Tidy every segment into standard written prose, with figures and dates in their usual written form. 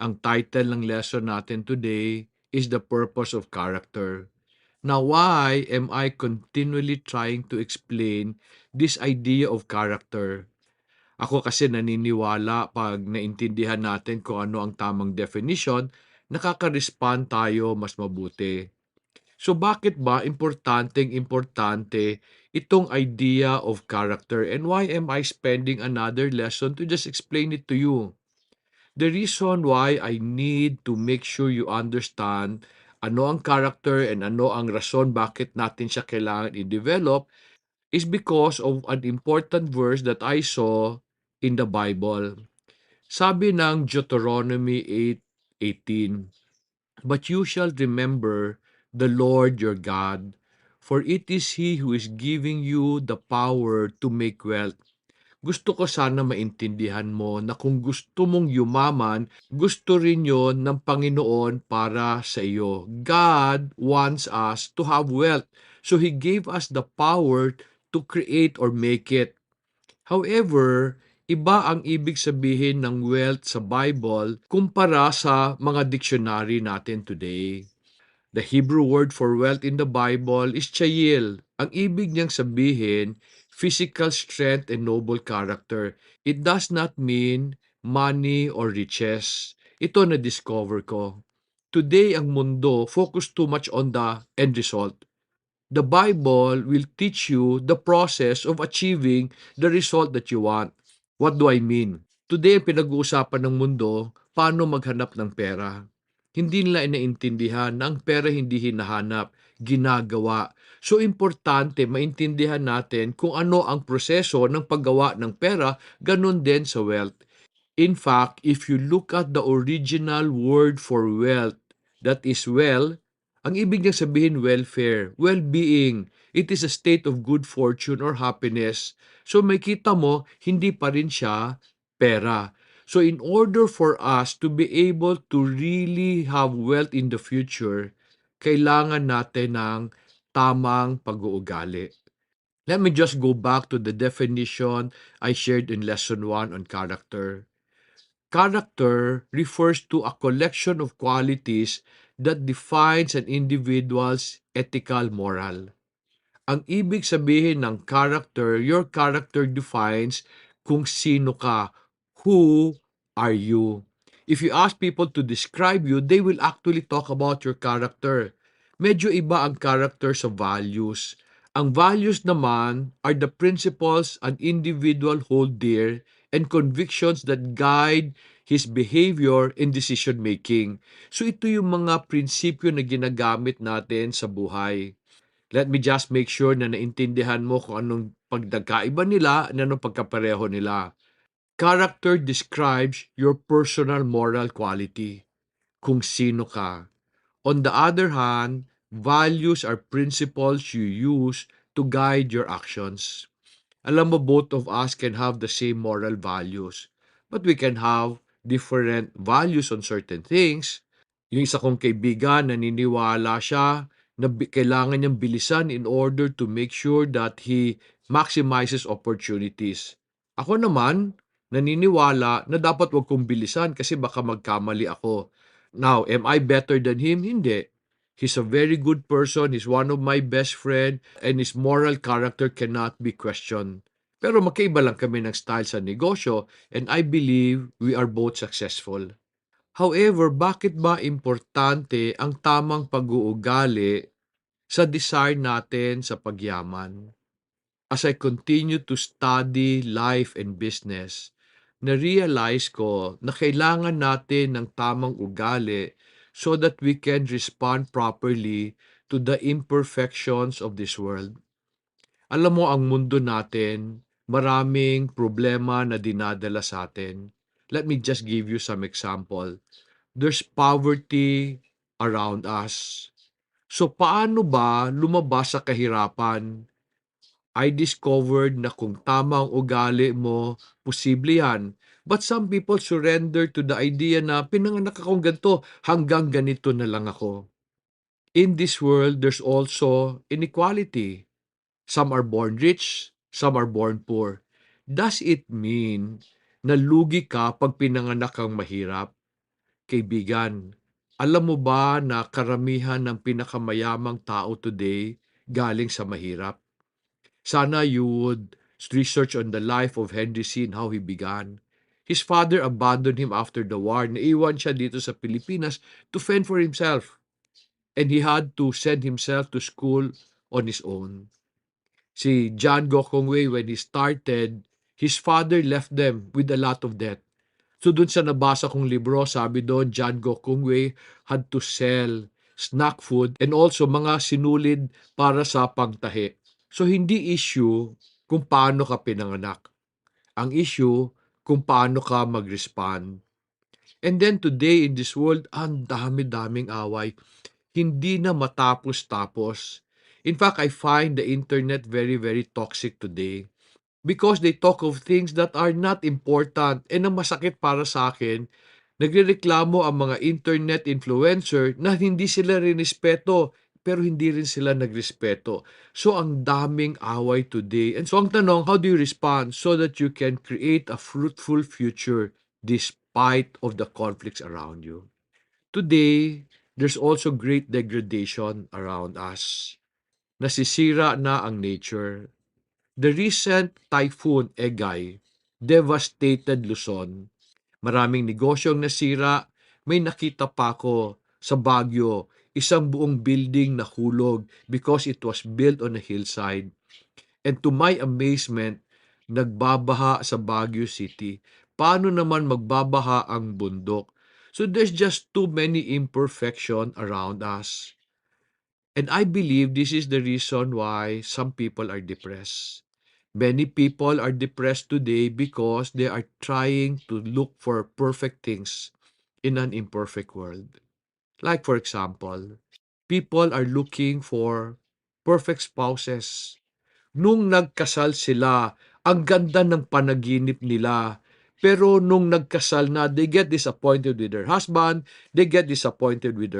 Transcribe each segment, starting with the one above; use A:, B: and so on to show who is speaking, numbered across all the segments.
A: Ang title ng lesson natin today is The Purpose of Character. Now, why am I continually trying to explain this idea of character? Ako kasi naniniwala pag naintindihan natin kung ano ang tamang definition, nakaka-respond tayo mas mabuti. So bakit ba importante itong idea of character, and why am I spending another lesson to just explain it to you? The reason why I need to make sure you understand ano ang character and ano ang rason bakit natin siya kailangan i-develop is because of an important verse that I saw in the Bible. Sabi ng Deuteronomy 8:18, "But you shall remember the Lord your God, for it is He who is giving you the power to make wealth." Gusto ko sana maintindihan mo na kung gusto mong yumaman, gusto rin yon ng Panginoon para sa iyo. God wants us to have wealth. So He gave us the power to create or make it. However, iba ang ibig sabihin ng wealth sa Bible kumpara sa mga dictionary natin today. The Hebrew word for wealth in the Bible is chayil. Ang ibig niyang sabihin, physical strength and noble character. It does not mean money or riches. Ito na-discover ko. Today, ang mundo focus too much on the end result. The Bible will teach you the process of achieving the result that you want. What do I mean? Today, ang pinag-uusapan ng mundo, paano maghanap ng pera. Hindi nila inaintindihan na ang pera hindi hinahanap, ginagawa. So, importante maintindihan natin kung ano ang proseso ng paggawa ng pera, ganun din sa wealth. In fact, if you look at the original word for wealth, that is ang ibig niyang sabihin welfare, well-being. It is a state of good fortune or happiness. So makita mo, hindi pa rin siya pera. So in order for us to be able to really have wealth in the future, kailangan natin ng tamang pag-uugali. Let me just go back to the definition I shared in lesson 1 on character. Character refers to a collection of qualities that defines an individual's ethical moral. Ang ibig sabihin ng character, your character defines kung sino ka. Who are you? If you ask people to describe you, they will actually talk about your character. Medyo iba ang character sa values. Ang values naman are the principles an individual hold dear and convictions that guide his behavior and decision making. So ito yung mga prinsipyo na ginagamit natin sa buhay. Let me just make sure na naintindihan mo kung anong pagkakaiba nila at anong pagkapareho nila. Character describes your personal moral quality, kung sino ka. On the other hand, values are principles you use to guide your actions. Alam mo, both of us can have the same moral values, but we can have different values on certain things. Yung isa kong kaibigan, naniniwala siya na kailangan niyang bilisan in order to make sure that he maximizes opportunities. Ako naman, naniniwala na dapat wag kong bilisan kasi baka magkamali ako. Now, am I better than him? Hindi. He's a very good person. He's one of my best friend and his moral character cannot be questioned. Pero magkaiba lang kami ng style sa negosyo and I believe we are both successful. However, bakit ba importante ang tamang pag-uugali sa desire natin sa pagyaman? As I continue to study life and business, na-realize ko na kailangan natin ng tamang ugali so that we can respond properly to the imperfections of this world. Alam mo, ang mundo natin, maraming problema na dinadala sa atin. Let me just give you some example. There's poverty around us. So paano ba lumabas sa kahirapan? I discovered na kung tama ang ugali mo, posible yan. But some people surrender to the idea na pinanganak akong ganito, hanggang ganito na lang ako. In this world, there's also inequality. Some are born rich, some are born poor. Does it mean na lugi ka pag pinanganak kang mahirap? Kaibigan, alam mo ba na karamihan ng pinakamayamang tao today galing sa mahirap? Sana you would research on the life of Henry C. and how he began. His father abandoned him after the war. Naiwan siya dito sa Pilipinas to fend for himself. And he had to send himself to school on his own. Si John Gokongwei, when he started, his father left them with a lot of debt. So dun sa nabasa kong libro, sabi doon, John Gokongwei had to sell snack food and also mga sinulid para sa pagtahi. So hindi issue kung paano ka pinanganak. Ang issue kung paano ka mag-respond. And then today in this world, ang dami-daming away. Hindi na matapos-tapos. In fact, I find the internet very, very toxic today because they talk of things that are not important. And ang masakit para sa akin, nagrereklamo ang mga internet influencer na hindi sila rinespeto pero hindi rin sila nagrespeto. So ang daming away today. And so ang tanong, how do you respond so that you can create a fruitful future despite of the conflicts around you? Today, there's also great degradation around us. Nasisira na ang nature. The recent Typhoon Egay devastated Luzon. Maraming negosyong nasira. May nakita pa ako sa Baguio, isang buong building na hulog because it was built on a hillside. And to my amazement, nagbabaha sa Baguio City. Paano naman magbabaha ang bundok? So there's just too many imperfection around us. And I believe this is the reason why some people are depressed. Many people are depressed today because they are trying to look for perfect things in an imperfect world. Like for example, people are looking for perfect spouses. Nung nagkasal sila, ang ganda ng panaginip nila. Pero nung nagkasal na, they get disappointed with their husband, they get disappointed with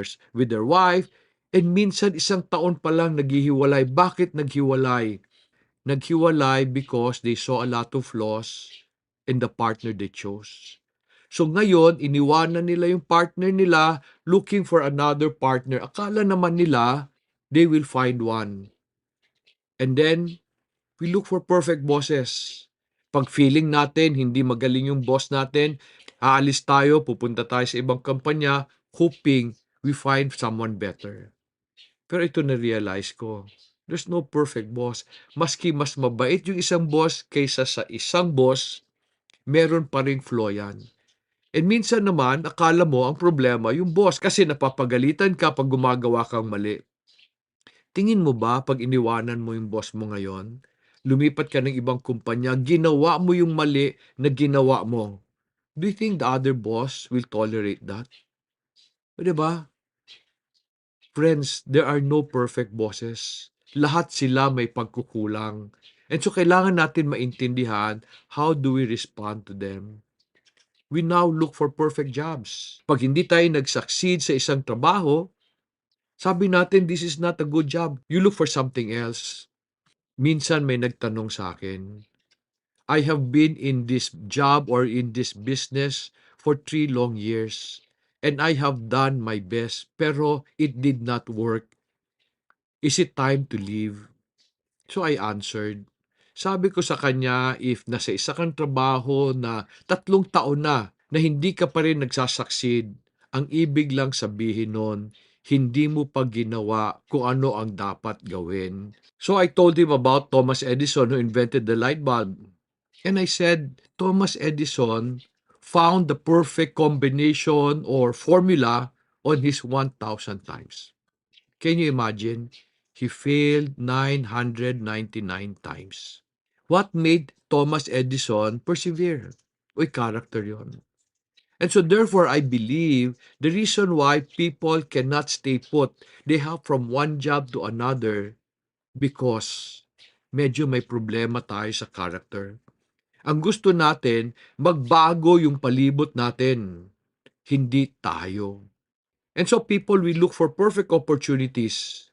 A: their wife, and minsan isang taon pa lang naghihiwalay. Bakit naghiwalay? Naghiwalay because they saw a lot of flaws in the partner they chose. So ngayon, iniwanan nila yung partner nila looking for another partner. Akala naman nila they will find one. And then, we look for perfect bosses. Pag feeling natin hindi magaling yung boss natin, aalis tayo, pupunta tayo sa ibang kumpanya, hoping we find someone better. Pero ito na-realize ko, there's no perfect boss. Maski mas mabait yung isang boss kaysa sa isang boss, meron pa ring flaw yan. And minsan naman, akala mo ang problema yung boss kasi napapagalitan ka pag gumagawa kang mali. Tingin mo ba 'pag iniwanan mo yung boss mo ngayon, lumipat ka ng ibang kumpanya, ginawa mo yung mali na ginawa mo, do you think the other boss will tolerate that? O 'di ba? Friends, there are no perfect bosses. Lahat sila may pagkukulang. And so kailangan natin maintindihan how do we respond to them. We now look for perfect jobs. 'Pag hindi tayo nag-succeed sa isang trabaho, sabi natin, this is not a good job. You look for something else. Minsan may nagtanong sa akin, I have been in this job or in this business for 3 long years and I have done my best pero it did not work. Is it time to leave? So I answered. Sabi ko sa kanya, if nasa isa kang trabaho na 3 taon na hindi ka pa rin nagsasucceed, ang ibig lang sabihin nun, hindi mo pa ginawa kung ano ang dapat gawin. So I told him about Thomas Edison who invented the light bulb. And I said, Thomas Edison found the perfect combination or formula on his 1,000 times. Can you imagine? He failed 999 times. What made Thomas Edison persevere? Uy, character yon. And so therefore, I believe the reason why people cannot stay put, they have from one job to another because medyo may problema tayo sa character. Ang gusto natin, magbago yung palibot natin, hindi tayo. And so people will look for perfect opportunities.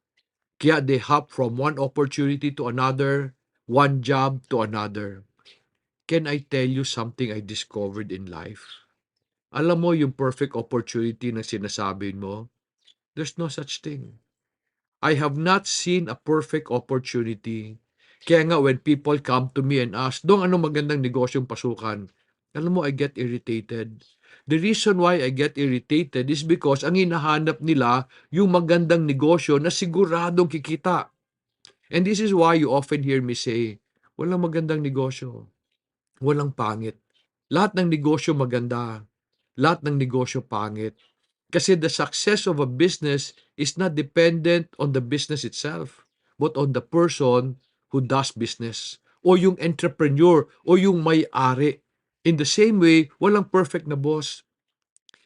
A: Kaya they hop from one opportunity to another, one job to another. Can I tell you something I discovered in life? Alam mo yung perfect opportunity na sinasabi mo? There's no such thing. I have not seen a perfect opportunity. Kaya nga when people come to me and ask, Dong, ano magandang negosyong pasukan? Alam mo, I get irritated. The reason why I get irritated is because ang hinahanap nila yung magandang negosyo na siguradong kikita. And this is why you often hear me say, walang magandang negosyo, walang pangit. Lahat ng negosyo maganda, lahat ng negosyo pangit. Kasi the success of a business is not dependent on the business itself, but on the person who does business, o yung entrepreneur, o yung may-ari. In the same way, walang perfect na boss.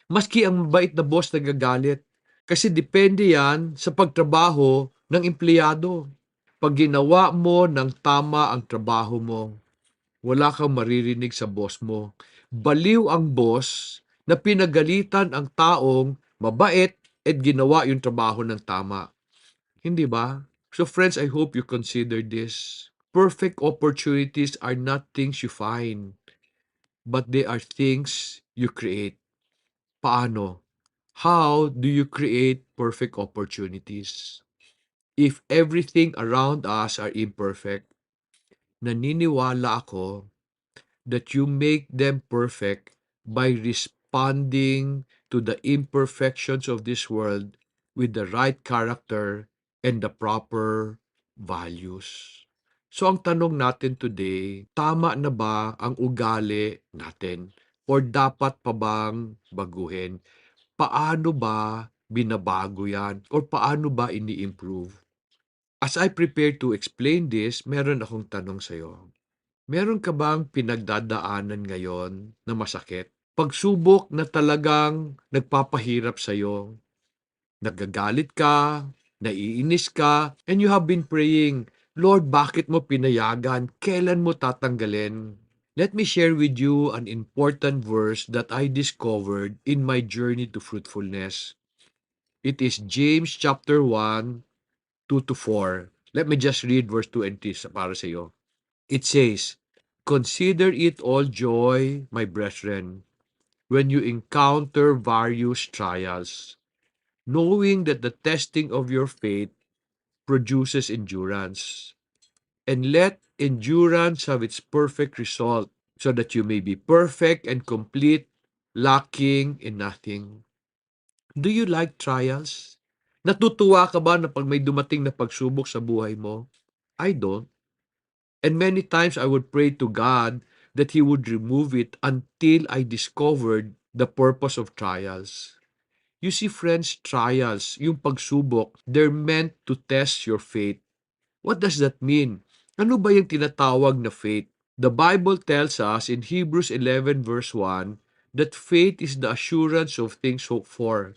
A: Maski ang mabait na boss nagagalit. Kasi depende yan sa pagtrabaho ng empleyado. Pag ginawa mo ng tama ang trabaho mo, wala kang maririnig sa boss mo. Baliw ang boss na pinagalitan ang taong mabait at ginawa yung trabaho ng tama. Hindi ba? So friends, I hope you consider this. Perfect opportunities are not things you find, but they are things you create. Paano? How do you create perfect opportunities? If everything around us are imperfect, naniniwala ako that you make them perfect by responding to the imperfections of this world with the right character and the proper values. So ang tanong natin today, tama na ba ang ugali natin? Or dapat pa bang baguhin? Paano ba binabago yan? Or paano ba ini-improve? As I prepare to explain this, meron akong tanong sa'yo. Meron ka bang pinagdadaanan ngayon na masakit? Pagsubok na talagang nagpapahirap sa'yo. Nagagalit ka, naiinis ka, and you have been praying, Lord, bakit mo pinayagan? Kailan mo tatanggalin? Let me share with you an important verse that I discovered in my journey to fruitfulness. It is James chapter 1, 2 to 4. Let me just read verse 2 and 3 para sa iyo. It says, Consider it all joy, my brethren, when you encounter various trials, knowing that the testing of your faith produces endurance. And let endurance have its perfect result, so that you may be perfect and complete, lacking in nothing. Do you like trials? Natutuwa ka ba na pag may dumating na pagsubok sa buhay mo? I don't. And many times I would pray to God that He would remove it until I discovered the purpose of trials. You see, friends, trials, yung pagsubok, they're meant to test your faith. What does that mean? Ano ba yung tinatawag na faith? The Bible tells us in Hebrews 11 verse 1 that faith is the assurance of things hoped for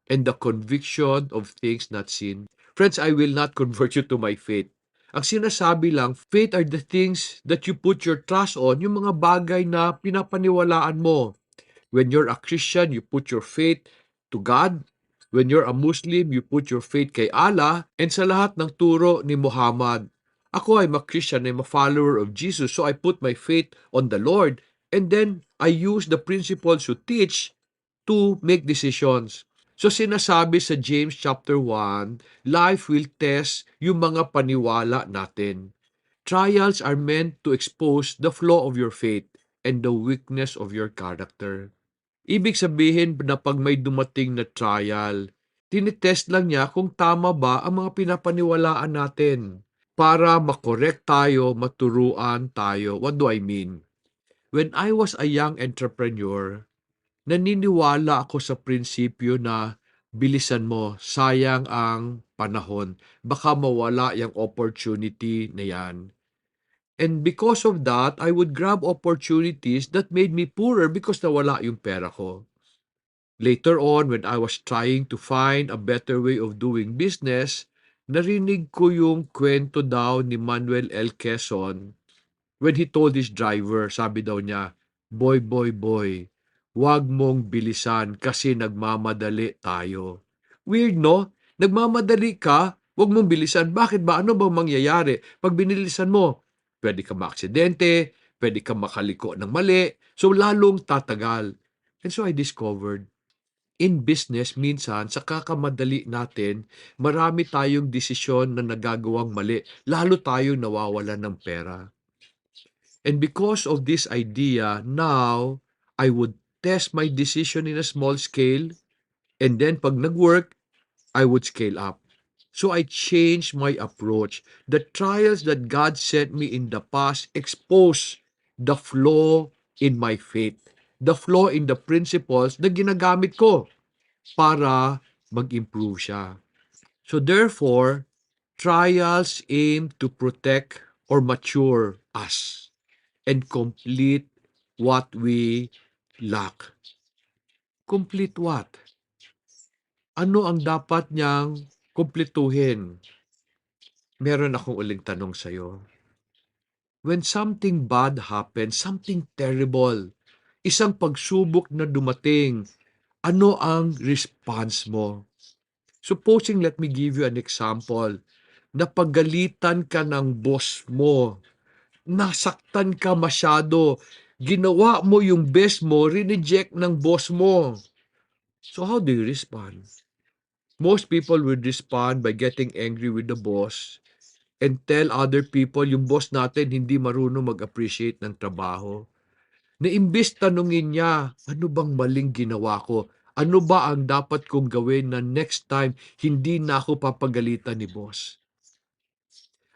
A: and the conviction of things not seen. Friends, I will not convert you to my faith. Ang sinasabi lang, faith are the things that you put your trust on, yung mga bagay na pinapaniwalaan mo. When you're a Christian, you put your faith to God. When you're a Muslim, you put your faith kay Allah and sa lahat ng turo ni Muhammad. Ako ay a-Christian, I'm a follower of Jesus, so I put my faith on the Lord. And then, I use the principles you teach to make decisions. So sinasabi sa James chapter 1, life will test yung mga paniwala natin. Trials are meant to expose the flaw of your faith and the weakness of your character. Ibig sabihin na pag may dumating na trial, tinitest lang niya kung tama ba ang mga pinapaniwalaan natin para makorek tayo, maturuan tayo. What do I mean? When I was a young entrepreneur, naniniwala ako sa prinsipyo na bilisan mo, sayang ang panahon. Baka mawala yung opportunity na yan. And because of that, I would grab opportunities that made me poorer because nawala yung pera ko. Later on, when I was trying to find a better way of doing business, narinig ko yung kwento daw ni Manuel L. Quezon when he told his driver, sabi daw niya, Boy, boy, boy, wag mong bilisan kasi nagmamadali tayo. Weird, no? Nagmamadali ka, wag mong bilisan. Bakit ba? Ano bang mangyayari? Pag binilisan mo, pwede ka maaksidente, pwede ka makaliko ng mali, so lalong tatagal. And so I discovered, in business, minsan, sa kakamadali natin, marami tayong desisyon na nagagawang mali. Lalo tayong nawawalan ng pera. And because of this idea, now, I would test my decision in a small scale, and then pag nag-work, I would scale up. So I changed my approach. The trials that God sent me in the past exposed the flaw in my faith, the flaw in the principles na ginagamit ko para mag-improve siya. So therefore, trials aim to protect or mature us and complete what we lack. Complete what? Ano ang dapat niyang kumpletuhin? Meron akong uling tanong sa'yo. When something bad happens, something terrible, isang pagsubok na dumating, ano ang response mo? Supposing, let me give you an example. Napagalitan ka ng boss mo, nasaktan ka masyado, ginawa mo yung best mo, rineject ng boss mo. So how do you respond? Most people would respond by getting angry with the boss and tell other people yung boss natin hindi marunong mag-appreciate ng trabaho. Na imbis tanungin niya, ano bang maling ginawa ko? Ano ba ang dapat kong gawin na next time hindi na ako papagalitan ni boss?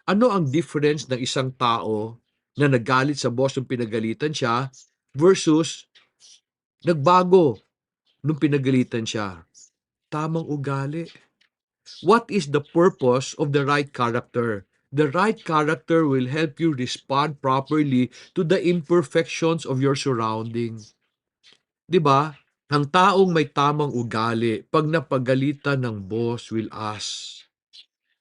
A: Ano ang difference ng isang tao na nagalit sa boss nung pinagalitan siya versus nagbago nung pinagalitan siya? Tamang ugali. What is the purpose of the right character? The right character will help you respond properly to the imperfections of your surroundings. 'Di ba? Ang taong may tamang ugali, pag napagalitan ng boss, will ask,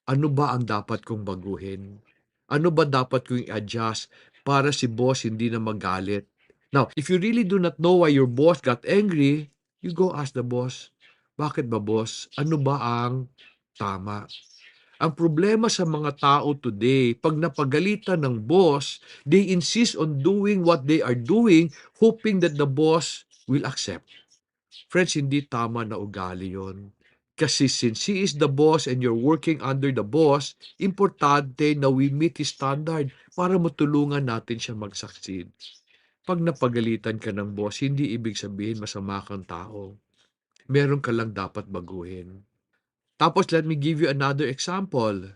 A: ano ba ang dapat kong baguhin? Ano ba dapat kong i-adjust para si boss hindi na magalit? Now, if you really do not know why your boss got angry, you go ask the boss, bakit ba boss? Ano ba ang tama? Ang problema sa mga tao today, pag napagalitan ng boss, they insist on doing what they are doing, hoping that the boss will accept. Friends, hindi tama na ugali yon. Kasi since he is the boss and you're working under the boss, importante na we meet his standard para matulungan natin siya mag-succeed. Pag napagalitan ka ng boss, hindi ibig sabihin masama kang tao. Meron ka lang dapat baguhin. Tapos let me give you another example.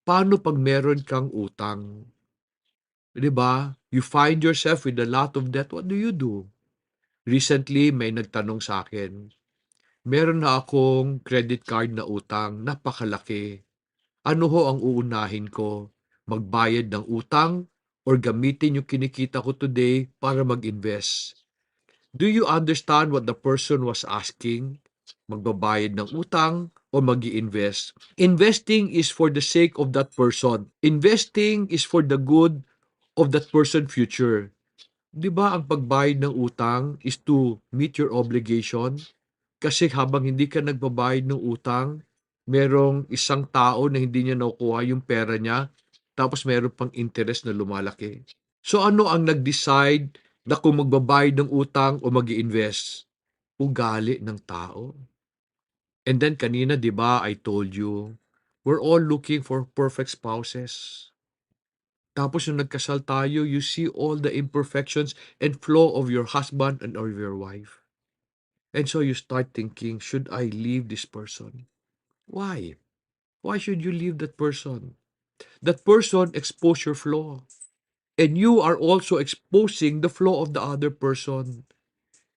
A: Paano pag meron kang utang? 'Di ba? You find yourself with a lot of debt, what do you do? Recently, may nagtanong sa akin, meron na akong credit card na utang, napakalaki. Ano ho ang uunahin ko? Magbayad ng utang or gamitin yung kinikita ko today para mag-invest? Do you understand what the person was asking? Magbabayad ng utang o mag-i-invest? Investing is for the sake of that person. Investing is for the good of that person's future. 'Di ba ang pagbayad ng utang is to meet your obligation? Kasi habang hindi ka nagbabayad ng utang, merong isang tao na hindi niya nakukuha yung pera niya, tapos meron pang interest na lumalaki. So ano ang nag-decide na kung magbabayad ng utang o mag-iinvest? Ugali ng tao. And then kanina, 'di ba, I told you, we're all looking for perfect spouses. Tapos yung nagkasal tayo, you see all the imperfections and flaw of your husband and of your wife. And so you start thinking, should I leave this person? Why? Why should you leave that person? That person exposed your flaw. And you are also exposing the flaw of the other person.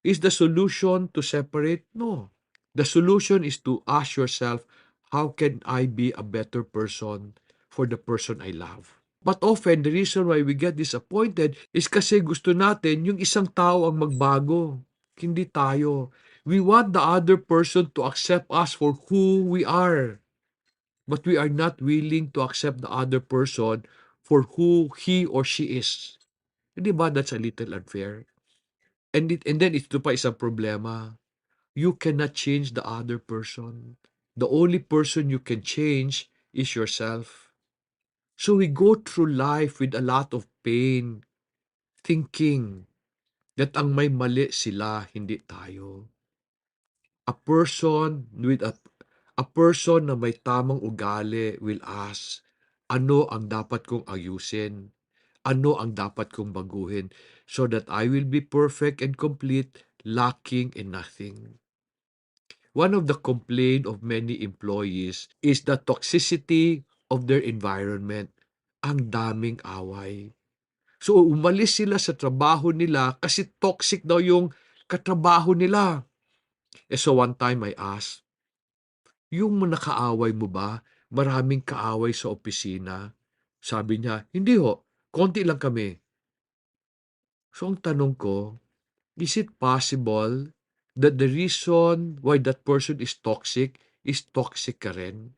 A: Is the solution to separate? No. The solution is to ask yourself, how can I be a better person for the person I love? But often, the reason why we get disappointed is kasi gusto natin yung isang tao ang magbago. Hindi tayo. We want the other person to accept us for who we are. But we are not willing to accept the other person for who he or she is. Hindi ba that's a little unfair? And then ito pa isang problema. You cannot change the other person. The only person you can change is yourself. So we go through life with a lot of pain, thinking, that ang may mali sila, hindi tayo. A person with a person na may tamang ugali will ask, ano ang dapat kong ayusin? Ano ang dapat kong baguhin so that I will be perfect and complete, lacking in nothing? One of the complaint of many employees is the toxicity of their environment. Ang daming away. So umalis sila sa trabaho nila kasi toxic daw yung katrabaho nila. So one time I asked, yung nakaaway mo ba, maraming kaaway sa opisina? Sabi niya, hindi ho, konti lang kami. So ang tanong ko, is it possible that the reason why that person is toxic ka rin?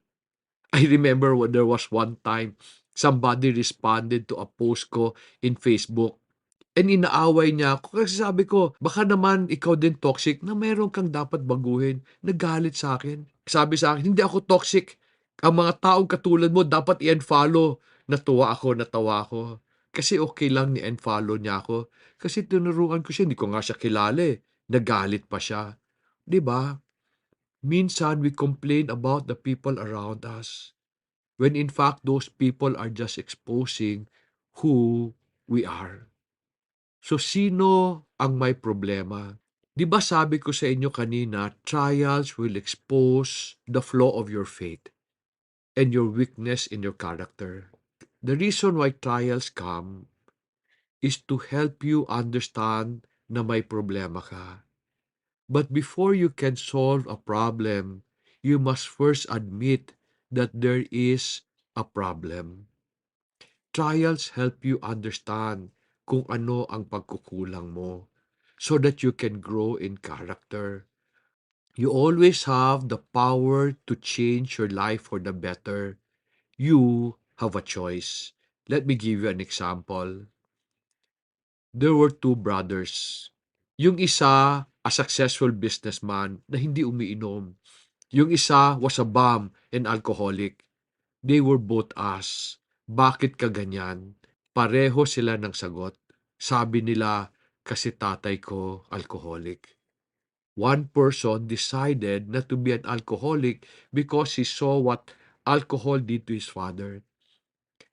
A: I remember when there was one time, somebody responded to a post ko in Facebook. And inaaway niya ako kasi sabi ko, baka naman ikaw din toxic na meron kang dapat baguhin. Nagalit sa akin. Sabi sa akin, hindi ako toxic. Ang mga taong katulad mo dapat i-unfollow. Natawa ako. Kasi okay lang ni unfollow niya ako. Kasi tinuruan ko siya, hindi ko nga siya kilala eh. Nagalit pa siya. 'Di ba? Minsan we complain about the people around us when in fact those people are just exposing who we are. So sino ang may problema? 'Di ba sabi ko sa inyo kanina, trials will expose the flaw of your faith and your weakness in your character. The reason why trials come is to help you understand na may problema ka. But before you can solve a problem, you must first admit that there is a problem. Trials help you understand kung ano ang pagkukulang mo so that you can grow in character. You always have the power to change your life for the better. You have a choice. Let me give you an example. There were two brothers. Yung isa, a successful businessman na hindi umiinom. Yung isa was a bum and alcoholic. They were both asked, bakit ka ganyan? Pareho sila ng sagot. Sabi nila, kasi tatay ko alcoholic. One person decided not to be an alcoholic because he saw what alcohol did to his father.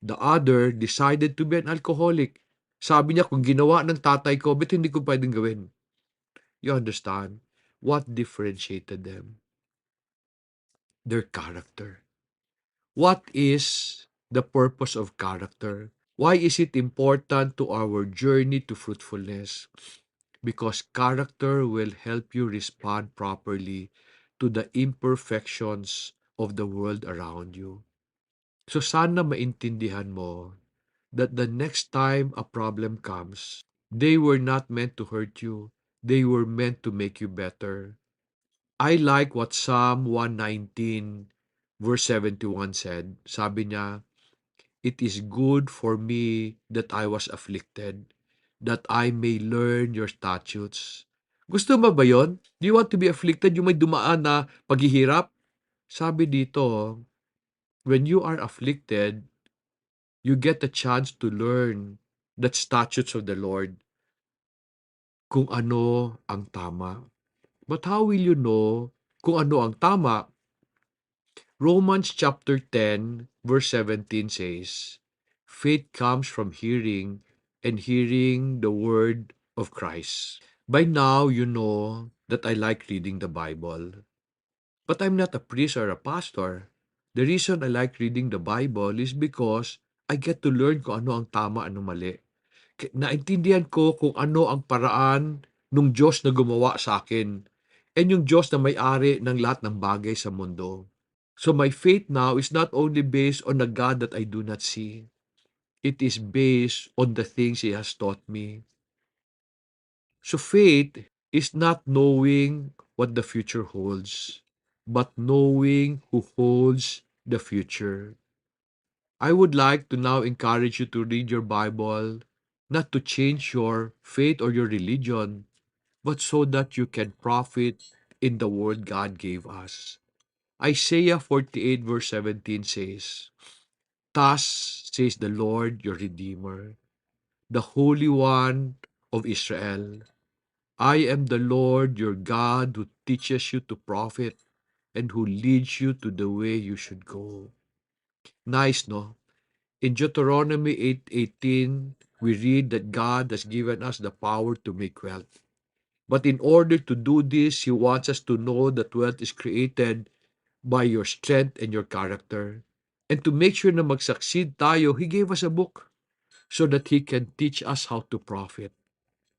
A: The other decided to be an alcoholic. Sabi niya, kung ginawa ng tatay ko, ba't hindi ko pwedeng gawin? You understand? What differentiated them? Their character. What is the purpose of character? Why is it important to our journey to fruitfulness? Because character will help you respond properly to the imperfections of the world around you. So sana maintindihan mo that the next time a problem comes, they were not meant to hurt you. They were meant to make you better. I like what Psalm 119 verse 71 said. Sabi niya, it is good for me that I was afflicted, that I may learn your statutes. Gusto mo ba yon? Do you want to be afflicted? Yung may dumaan na paghihirap? Sabi dito, when you are afflicted, you get a chance to learn the statutes of the Lord, kung ano ang tama. But how will you know kung ano ang tama? Romans chapter 10 verse 17 says, faith comes from hearing, and hearing the word of Christ. By now, you know that I like reading the Bible. But I'm not a priest or a pastor. The reason I like reading the Bible is because I get to learn kung ano ang tama, ano mali. Naintindihan ko kung ano ang paraan ng Diyos na gumawa sa akin. And yung Diyos na may-ari ng lahat ng bagay sa mundo. So my faith now is not only based on a God that I do not see. It is based on the things He has taught me. So faith is not knowing what the future holds, but knowing who holds the future. I would like to now encourage you to read your Bible, not to change your faith or your religion, but so that you can profit in the word God gave us. Isaiah 48 verse 17 says, thus says the Lord your Redeemer, the Holy One of Israel. I am the Lord your God who teaches you to profit and who leads you to the way you should go. Nice, no? In Deuteronomy 8:18, we read that God has given us the power to make wealth. But in order to do this, He wants us to know that wealth is created by your strength and your character. And to make sure na mag-succeed tayo, He gave us a book so that He can teach us how to profit.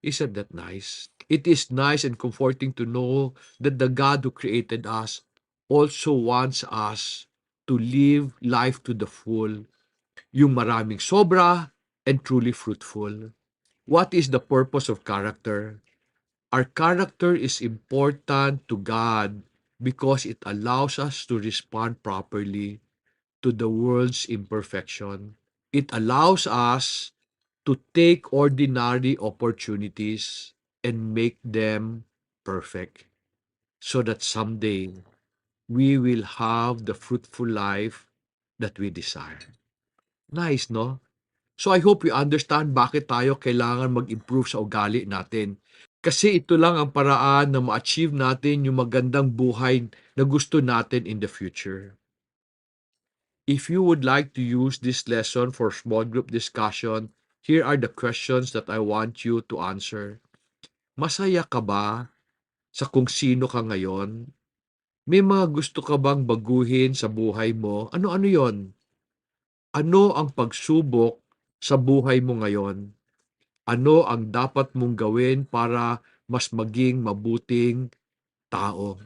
A: Isn't that nice? It is nice and comforting to know that the God who created us also wants us to live life to the full, yung maraming sobra and truly fruitful. What is the purpose of character? Our character is important to God because it allows us to respond properly to the world's imperfection. It allows us to take ordinary opportunities and make them perfect so that someday we will have the fruitful life that we desire. Nice, no? So I hope you understand bakit tayo kailangan mag-improve sa ugali natin. Kasi ito lang ang paraan na ma-achieve natin yung magandang buhay na gusto natin in the future. If you would like to use this lesson for small group discussion, here are the questions that I want you to answer. Masaya ka ba sa kung sino ka ngayon? May mga gusto ka bang baguhin sa buhay mo? Ano-ano yon? Ano ang pagsubok sa buhay mo ngayon? Ano ang dapat mong gawin para mas maging mabuting tao?